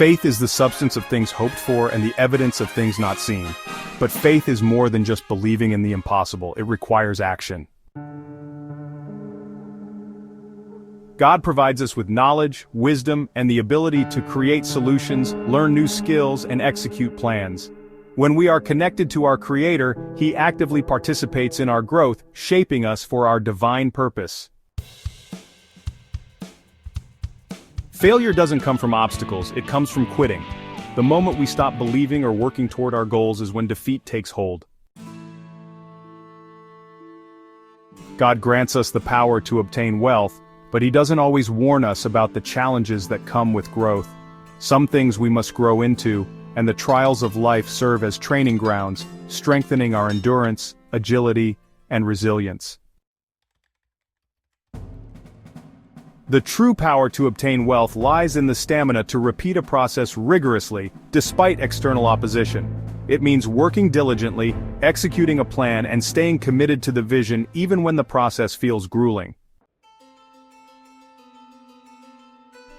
Faith is the substance of things hoped for and the evidence of things not seen. But faith is more than just believing in the impossible, it requires action. God provides us with knowledge, wisdom, and the ability to create solutions, learn new skills, and execute plans. When we are connected to our Creator, He actively participates in our growth, shaping us for our divine purpose. Failure doesn't come from obstacles, it comes from quitting. The moment we stop believing or working toward our goals is when defeat takes hold. God grants us the power to obtain wealth, but He doesn't always warn us about the challenges that come with growth. Some things we must grow into, and the trials of life serve as training grounds, strengthening our endurance, agility, and resilience. The true power to obtain wealth lies in the stamina to repeat a process rigorously, despite external opposition. It means working diligently, executing a plan, and staying committed to the vision even when the process feels grueling.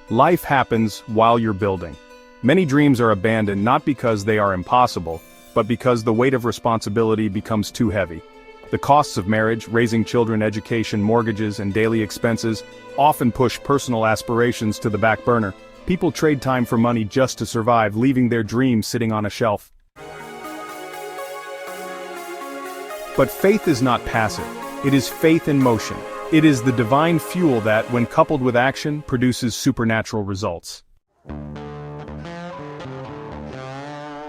Life happens while you're building. Many dreams are abandoned not because they are impossible, but because the weight of responsibility becomes too heavy. The costs of marriage, raising children, education, mortgages, and daily expenses often push personal aspirations to the back burner. People trade time for money just to survive, leaving their dreams sitting on a shelf. But faith is not passive. It is faith in motion. It is the divine fuel that, when coupled with action, produces supernatural results.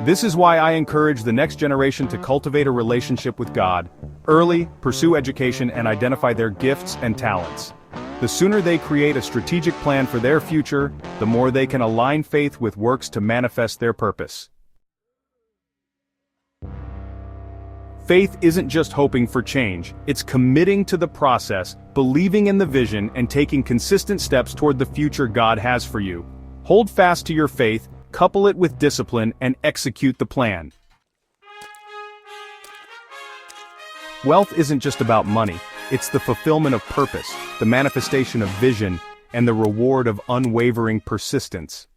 This is why I encourage the next generation to cultivate a relationship with God. Early, pursue education and identify their gifts and talents. The sooner they create a strategic plan for their future, the more they can align faith with works to manifest their purpose. Faith isn't just hoping for change, it's committing to the process, believing in the vision, and taking consistent steps toward the future God has for you. Hold fast to your faith, couple it with discipline, and execute the plan. Wealth isn't just about money, it's the fulfillment of purpose, the manifestation of vision, and the reward of unwavering persistence.